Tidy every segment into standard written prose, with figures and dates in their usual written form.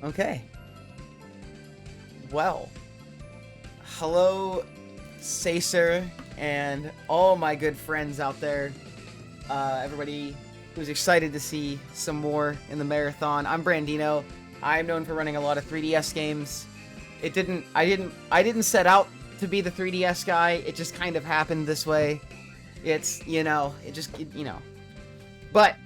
Okay. Well, hello, Sacer, and all my good friends out there. Everybody who's excited to see some more in the marathon. I'm Brandino. I'm known for running a lot of 3DS games. I didn't set out to be the 3DS guy. It just kind of happened this way. It's, But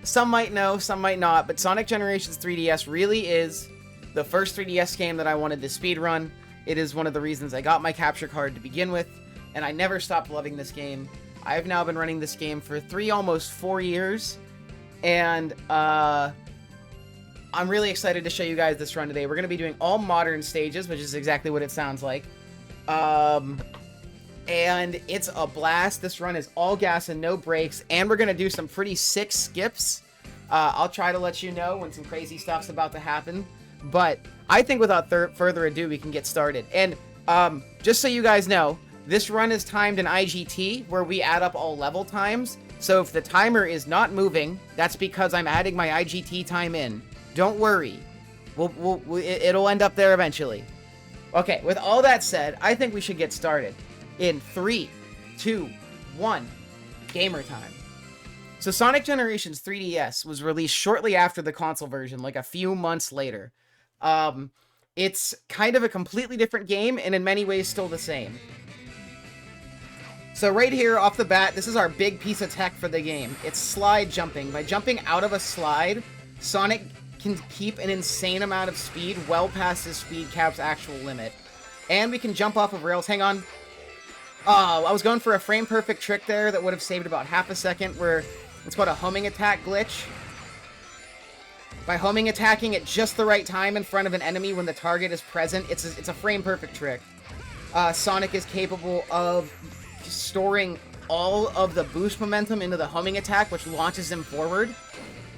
some might know, some might not, but Sonic Generations 3DS really is the first 3DS game that I wanted to speedrun. It is one of the reasons I got my capture card to begin with, and I never stopped loving this game. I've now been running this game for almost 4 years, and I'm really excited to show you guys this run today. We're going to be doing all modern stages, which is exactly what it sounds like. And it's a blast. This run is all gas and no brakes, and we're going to do some pretty sick skips. I'll try to let you know when some crazy stuff's about to happen, but I think without further ado, we can get started. And just so you guys know, this run is timed in IGT, where we add up all level times. So if the timer is not moving, that's because I'm adding my IGT time in. Don't worry. It'll end up there eventually. Okay, with all that said, I think we should get started. In 3, 2, 1, gamer time. So Sonic Generations 3DS was released shortly after the console version, like a few months later. It's kind of a completely different game, and in many ways still the same. So right here, off the bat, this is our big piece of tech for the game. It's slide jumping. By jumping out of a slide, Sonic can keep an insane amount of speed well past his speed cap's actual limit. And we can jump off of rails. Hang on. I was going for a frame-perfect trick there that would have saved about half a second, where it's called a homing attack glitch. By homing attacking at just the right time in front of an enemy when the target is present, it's a frame-perfect trick. Sonic is capable of storing all of the boost momentum into the homing attack, which launches him forward.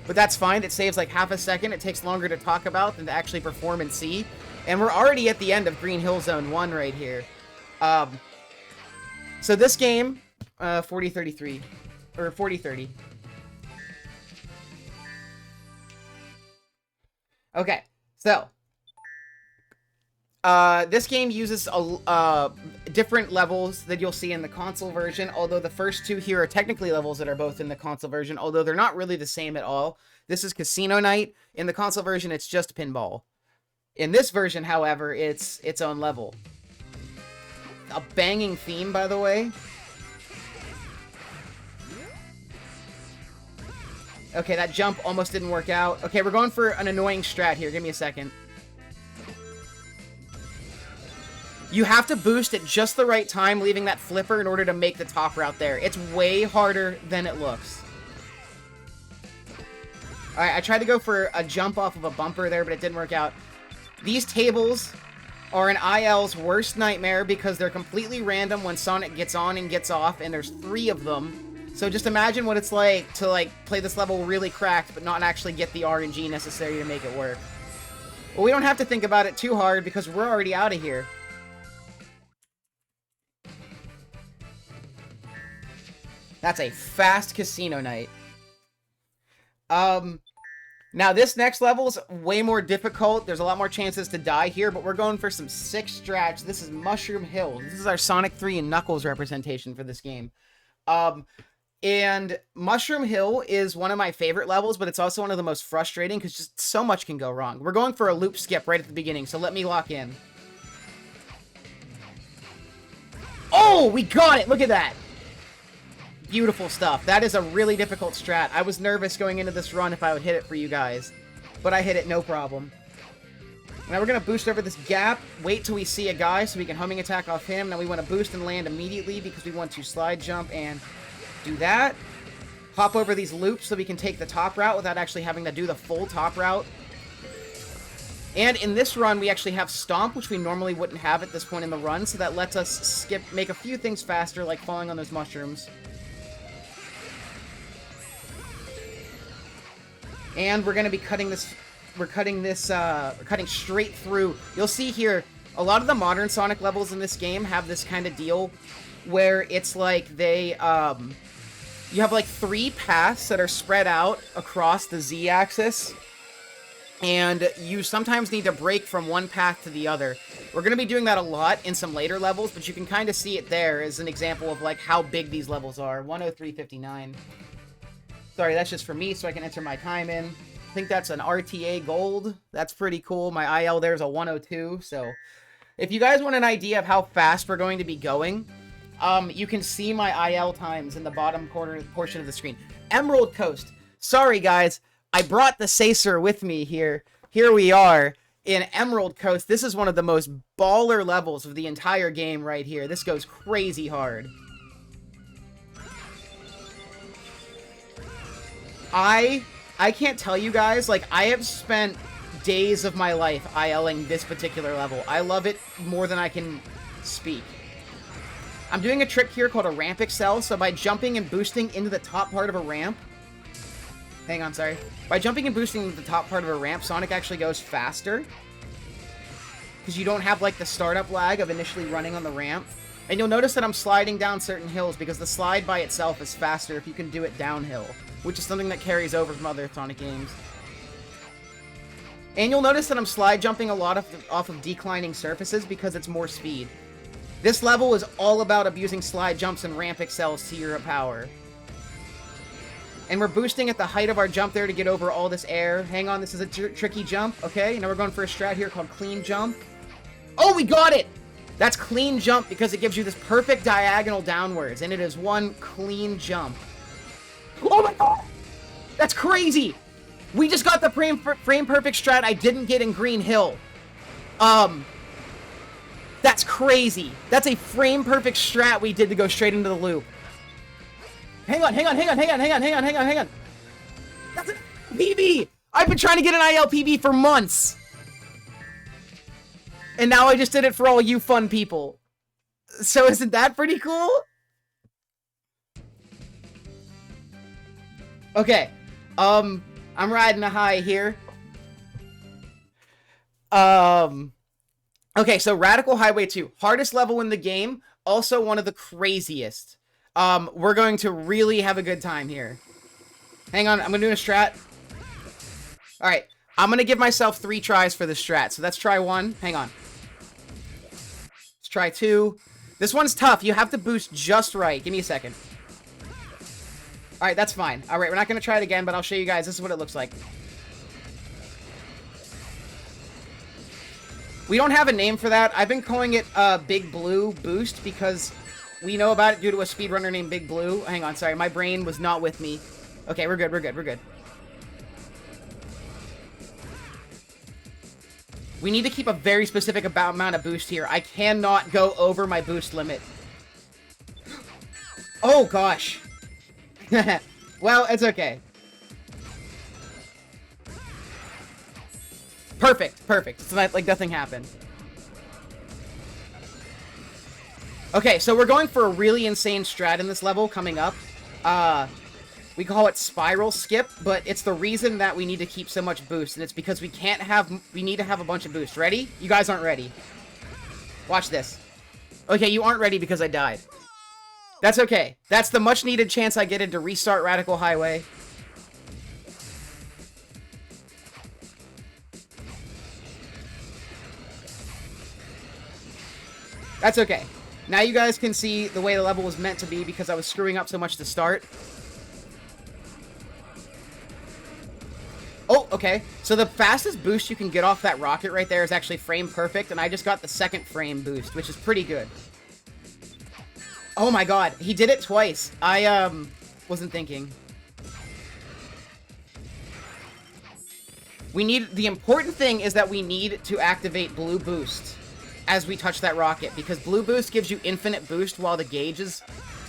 But that's fine. It saves like half a second. It takes longer to talk about than to actually perform and see. And we're already at the end of Green Hill Zone 1 right here. So this game, 4033, or 4030. Okay, so this game uses different levels that you'll see in the console version, although the first two here are technically levels that are both in the console version, although they're not really the same at all. This is Casino Night. In the console version, it's just pinball. In this version, however, it's its own level. A banging theme, by the way. Okay, that jump almost didn't work out. Okay, we're going for an annoying strat here. Give me a second. You have to boost at just the right time, leaving that flipper in order to make the top route there. It's way harder than it looks. Alright, I tried to go for a jump off of a bumper there, but it didn't work out. These tables are an IL's worst nightmare because they're completely random when Sonic gets on and gets off, and there's 3 of them. So just imagine what it's like to play this level really cracked, but not actually get the RNG necessary to make it work. Well, we don't have to think about it too hard because we're already out of here. That's a fast Casino Night. Now this next level is way more difficult. There's a lot more chances to die here, but we're going for some sick strats. This is Mushroom Hill. This is our Sonic 3 and Knuckles representation for this game. And Mushroom Hill is one of my favorite levels, but it's also one of the most frustrating because just so much can go wrong. We're going for a loop skip right at the beginning, so let me lock in. Oh, we got it! Look at that! Beautiful stuff. That is a really difficult strat. I was nervous going into this run if I would hit it for you guys, but I hit it no problem. Now we're going to boost over this gap, wait till we see a guy so we can homing attack off him. Now we want to boost and land immediately because we want to slide jump and do that. Hop over these loops so we can take the top route without actually having to do the full top route. And in this run, we actually have Stomp, which we normally wouldn't have at this point in the run, so that lets us make a few things faster, like falling on those mushrooms. And we're going to be cutting straight through. You'll see here, a lot of the modern Sonic levels in this game have this kind of deal where it's like they, you have like 3 paths that are spread out across the Z-axis. and you sometimes need to break from one path to the other. We're going to be doing that a lot in some later levels, but you can kind of see it there as an example of, like, how big these levels are. 103.59. Sorry, that's just for me, so I can enter my time in. I think that's an RTA gold. That's pretty cool. My IL there's a 102, so if you guys want an idea of how fast we're going to be going, you can see my IL times in the bottom corner portion of the screen. Emerald Coast. Sorry, guys. I brought the Sacer with me here. Here we are in Emerald Coast. This is one of the most baller levels of the entire game right here. This goes crazy hard. I can't tell you guys, like, I have spent days of my life ILing this particular level. I love it more than I can speak. I'm doing a trick here called a ramp excel, so by jumping and boosting into the top part of a ramp... Hang on, sorry. By jumping and boosting into the top part of a ramp, Sonic actually goes faster. Because you don't have, like, the startup lag of initially running on the ramp. And you'll notice that I'm sliding down certain hills, because the slide by itself is faster if you can do it downhill, which is something that carries over from other Sonic games. And you'll notice that I'm slide jumping a lot off of declining surfaces because it's more speed. This level is all about abusing slide jumps and ramp excels to your power. And we're boosting at the height of our jump there to get over all this air. Hang on, this is a tricky jump. Okay, now we're going for a strat here called clean jump. Oh, we got it! That's clean jump because it gives you this perfect diagonal downwards, and it is one clean jump. Oh my god! That's crazy! We just got the frame perfect strat I didn't get in Green Hill. That's crazy. That's a frame perfect strat we did to go straight into the loop. Hang on. That's an PB! I've been trying to get an ILPB for months. And now I just did it for all you fun people. So isn't that pretty cool? Okay. I'm riding a high here. Okay, so Radical Highway 2. Hardest level in the game. Also one of the craziest. We're going to really have a good time here. Hang on, I'm gonna do a strat. Alright, I'm gonna give myself 3 tries for this strat. So let's try 1. Hang on. Let's try 2. This one's tough. You have to boost just right. Give me a second. Alright, that's fine. Alright, we're not gonna try it again, but I'll show you guys. This is what it looks like. We don't have a name for that. I've been calling it Big Blue Boost because we know about it due to a speedrunner named Big Blue. Hang on, sorry. My brain was not with me. Okay, we're good. We need to keep a very specific amount of boost here. I cannot go over my boost limit. Oh, gosh. Well, it's okay. Perfect. It's like nothing happened. Okay, so we're going for a really insane strat in this level coming up. We call it Spiral Skip, but it's the reason that we need to keep so much boost, and it's because we need to have a bunch of boost. Ready? You guys aren't ready. Watch this. Okay, you aren't ready because I died. That's okay. That's the much-needed chance I get to restart Radical Highway. That's okay. Now you guys can see the way the level was meant to be because I was screwing up so much to start. Oh, okay. So the fastest boost you can get off that rocket right there is actually frame perfect, and I just got the second frame boost, which is pretty good. Oh my god, he did it twice. I, wasn't thinking. The important thing is that we need to activate Blue Boost as we touch that rocket, because Blue Boost gives you infinite boost while the gauge is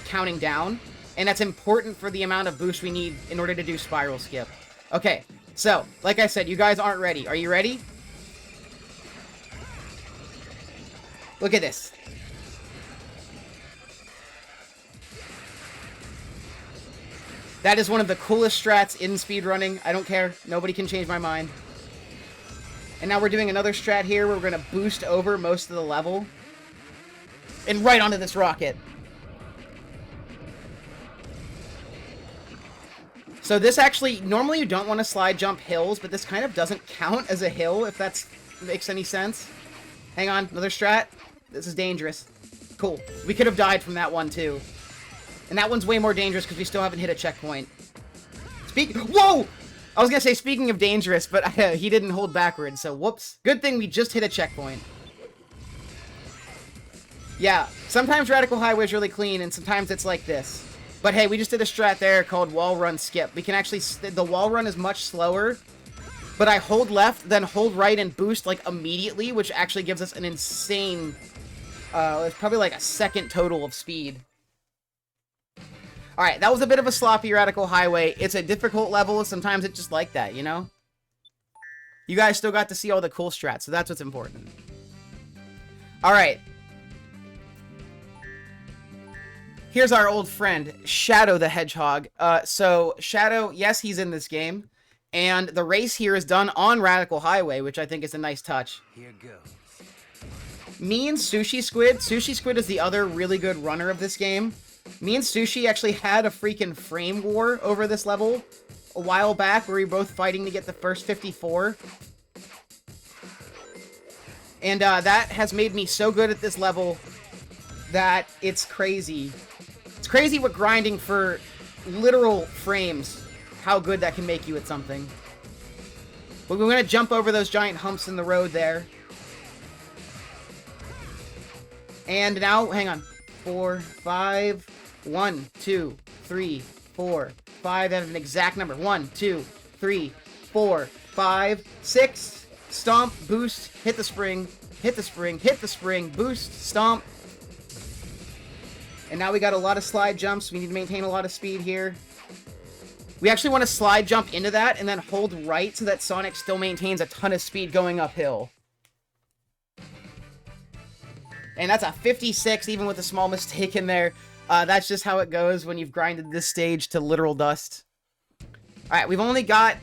counting down, and that's important for the amount of boost we need in order to do Spiral Skip. Okay, so, like I said, you guys aren't ready. Are you ready? Look at this. That is one of the coolest strats in speedrunning. I don't care. Nobody can change my mind. And now we're doing another strat here where we're going to boost over most of the level. And right onto this rocket. So this actually, normally you don't want to slide jump hills, but this kind of doesn't count as a hill, if that makes any sense. Hang on, another strat. This is dangerous. Cool. We could have died from that one, too. And that one's way more dangerous because we still haven't hit a checkpoint. Whoa! I was gonna say, speaking of dangerous, but he didn't hold backwards, so whoops. Good thing we just hit a checkpoint. Yeah, sometimes Radical Highway is really clean, and sometimes it's like this. But hey, we just did a strat there called Wall Run Skip. We can actually... The wall run is much slower, but I hold left, then hold right and boost, like, immediately, which actually gives us an insane... it's probably like a second total of speed. Alright, that was a bit of a sloppy Radical Highway. It's a difficult level, sometimes it's just like that, you know? You guys still got to see all the cool strats, so that's what's important. Alright. Here's our old friend, Shadow the Hedgehog. So, Shadow, yes, he's in this game. And the race here is done on Radical Highway, which I think is a nice touch. Here goes. Me and Sushi Squid is the other really good runner of this game. Me and Sushi actually had a freaking frame war over this level a while back, where we were both fighting to get the first 54. And that has made me so good at this level that it's crazy. It's crazy what grinding for literal frames, how good that can make you at something. But we're going to jump over those giant humps in the road there. And now, hang on. 4, 5, 1, 2, 3, 4, 5. That is an exact number. 1, 2, 3, 4, 5, 6. Stomp, boost, hit the spring, hit the spring, hit the spring, boost, stomp. And now we got a lot of slide jumps. We need to maintain a lot of speed here. We actually want to slide jump into that and then hold right so that Sonic still maintains a ton of speed going uphill. And that's a 56, even with a small mistake in there. That's just how it goes when you've grinded this stage to literal dust. Alright, we've only got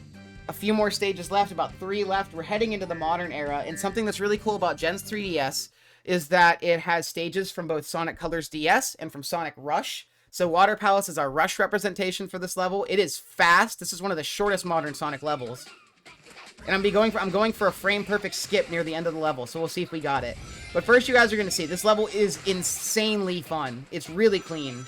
a few more stages left, about 3 left. We're heading into the modern era, and something that's really cool about Gen's 3DS is that it has stages from both Sonic Colors DS and from Sonic Rush. So Water Palace is our Rush representation for this level. It is fast. This is one of the shortest modern Sonic levels. And I'm going for a frame-perfect skip near the end of the level, so we'll see if we got it. But first, you guys are going to see, this level is insanely fun. It's really clean.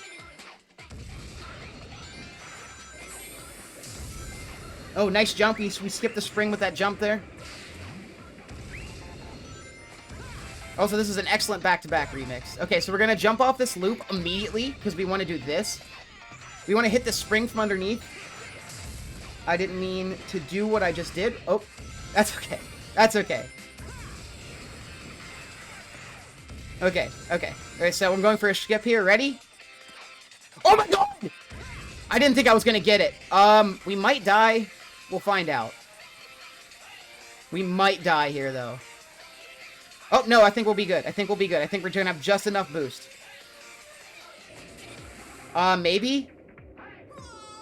Oh, nice jump. We skipped the spring with that jump there. Also, this is an excellent back-to-back remix. Okay, so we're going to jump off this loop immediately, because we want to do this. We want to hit the spring from underneath. I didn't mean to do what I just did. Oh, that's okay. That's okay. Okay. Alright, so I'm going for a skip here. Ready? Oh my god! I didn't think I was going to get it. We might die. We'll find out. We might die here, though. Oh, no, I think we'll be good. I think we're going to have just enough boost. Maybe?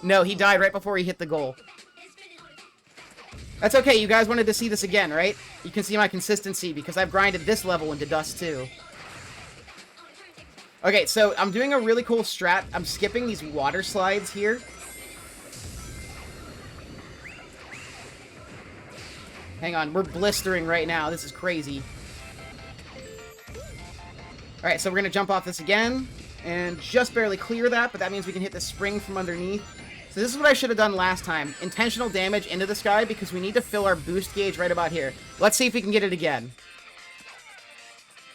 No, he died right before he hit the goal. That's okay, you guys wanted to see this again, right? You can see my consistency, because I've grinded this level into dust, too. Okay, so I'm doing a really cool strat. I'm skipping these water slides here. Hang on, we're blistering right now. This is crazy. Alright, so we're going to jump off this again, and just barely clear that, but that means we can hit the spring from underneath. So this is what I should have done last time. Intentional damage into the sky, because we need to fill our boost gauge right about here. Let's see if we can get it again.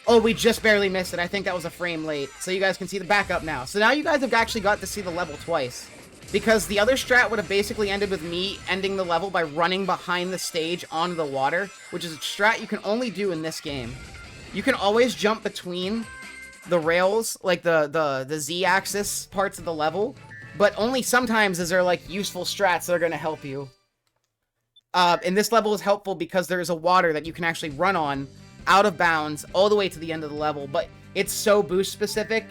Oh, we just barely missed it. I think that was a frame late. So you guys can see the backup now. So now you guys have actually got to see the level twice. Because the other strat would have basically ended with me ending the level by running behind the stage onto the water, which is a strat you can only do in this game. You can always jump between the rails, like the Z-axis parts of the level, but only sometimes is there, like, useful strats that are going to help you. And this level is helpful because there is a water that you can actually run on out of bounds all the way to the end of the level, but it's so boost specific.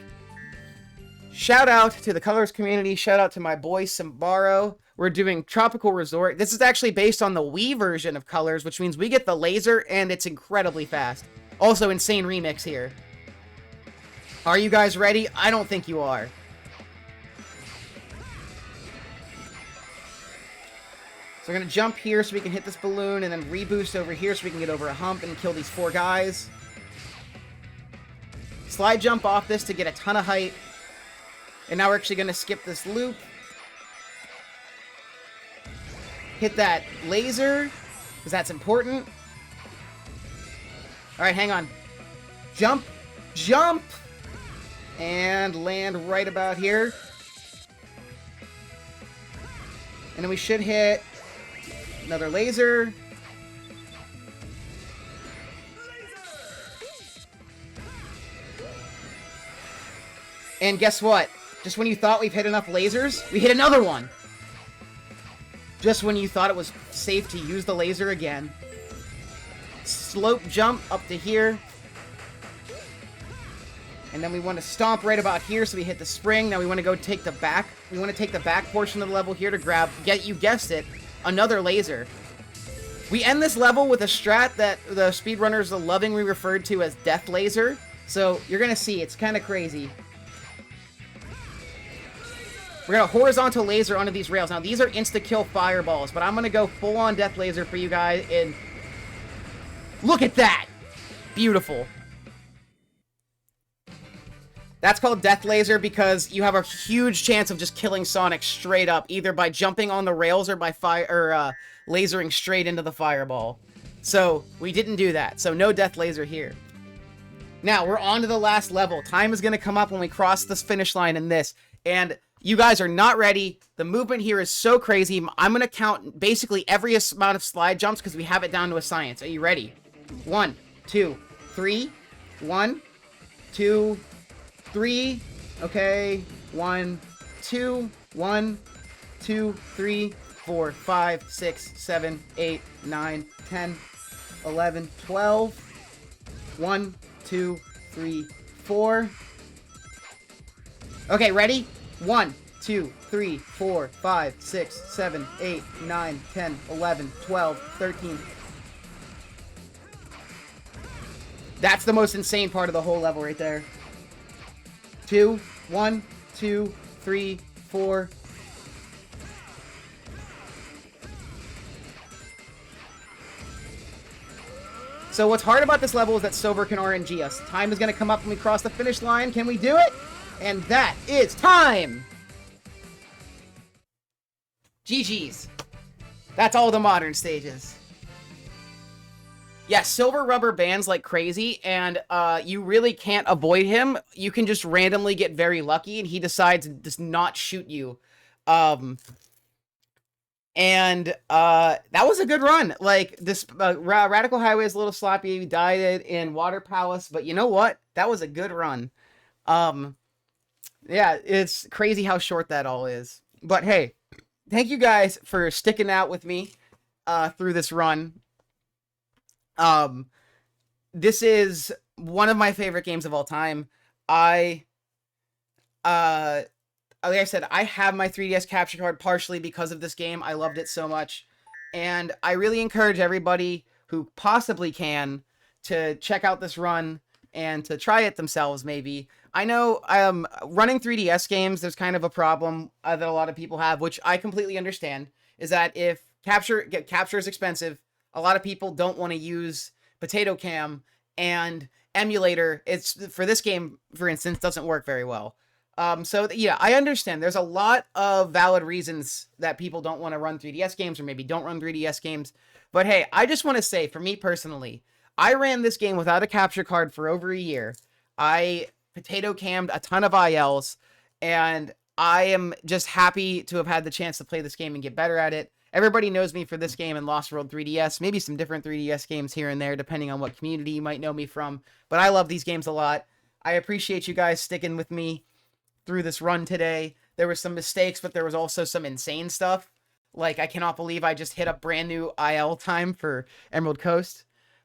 Shout out to the Colors community. Shout out to my boy Sambaro. We're doing Tropical Resort. This is actually based on the Wii version of Colors, which means we get the laser and it's incredibly fast. Also, insane remix here. Are you guys ready? I don't think you are. So we're going to jump here so we can hit this balloon, and then reboost over here so we can get over a hump and kill these 4 guys. Slide jump off this to get a ton of height. And now we're actually going to skip this loop. Hit that laser, because that's important. Alright, hang on. Jump! Jump! And land right about here. And then we should hit another laser. And guess what? Just when you thought we've hit enough lasers, we hit another one. Just when you thought it was safe to use the laser again. Slope jump up to here. And then we want to stomp right about here so we hit the spring. Now we want to go take the back. We want to take the back portion of the level here to grab, you guessed it, another laser. We end this level with a strat that the speedrunners are lovingly referred to as Death Laser. So you're going to see, it's kind of crazy. We're going to horizontal laser onto these rails. Now these are insta-kill fireballs, but I'm going to go full-on Death Laser for you guys. And look at that! Beautiful. That's called Death Laser because you have a huge chance of just killing Sonic straight up, either by jumping on the rails or by lasering straight into the fireball. So, we didn't do that, so no Death Laser here. Now, we're on to the last level. Time is going to come up when we cross this finish line in this, and you guys are not ready. The movement here is so crazy. I'm going to count basically every amount of slide jumps because we have it down to a science. Are you ready? 1, 2, 3, 1, 2, 3, okay, 1, 2, 1, 2, 3, 4, 5, 6, 7, 8, 9, 10, 11, 12, 1, 2, 3, 4. Okay, ready? 1, 2, 3, 4, 5, 6, 7, 8, 9, 10, 11, 12, 13. That's the most insane part of the whole level right there. 2, 1, 2, 3, 4. So what's hard about this level is that Sober can RNG us. Time is going to come up when we cross the finish line. Can we do it? And that is time! GG's. That's all the modern stages. Yeah, Silver Rubber bands like crazy, and you really can't avoid him. You can just randomly get very lucky, and he decides to just not shoot you. That was a good run. Like, this Radical Highway is a little sloppy. We died in Water Palace, but you know what? That was a good run. Yeah, it's crazy how short that all is. But hey, thank you guys for sticking out with me through this run. This is one of my favorite games of all time. Like I said, I have my 3DS capture card partially because of this game. I loved it so much. And I really encourage everybody who possibly can to check out this run and to try it themselves, maybe. I know running 3DS games, there's kind of a problem that a lot of people have, which I completely understand, is that if capture is expensive, a lot of people don't want to use Potato Cam, and emulator, for this game, for instance, doesn't work very well. So yeah, I understand. There's a lot of valid reasons that people don't want to run 3DS games, or maybe don't run 3DS games. But hey, I just want to say, for me personally, I ran this game without a capture card for over a year. I Potato Cammed a ton of ILs, and I am just happy to have had the chance to play this game and get better at it. Everybody knows me for this game and Lost World 3DS, maybe some different 3DS games here and there, depending on what community you might know me from. But I love these games a lot. I appreciate you guys sticking with me through this run today. There were some mistakes, but there was also some insane stuff. Like, I cannot believe I just hit a brand new IL time for Emerald Coast.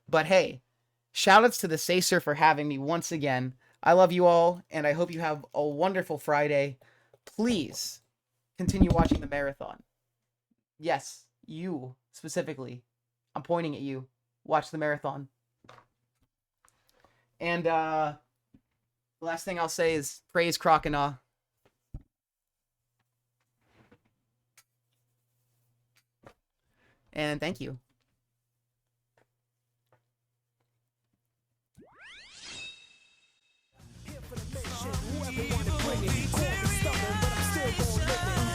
But hey, shoutouts to the Sacer for having me once again. I love you all, and I hope you have a wonderful Friday. Please continue watching the marathon. Yes, you specifically. I'm pointing at you. Watch the marathon. And the last thing I'll say is praise Croconaw. and thank you.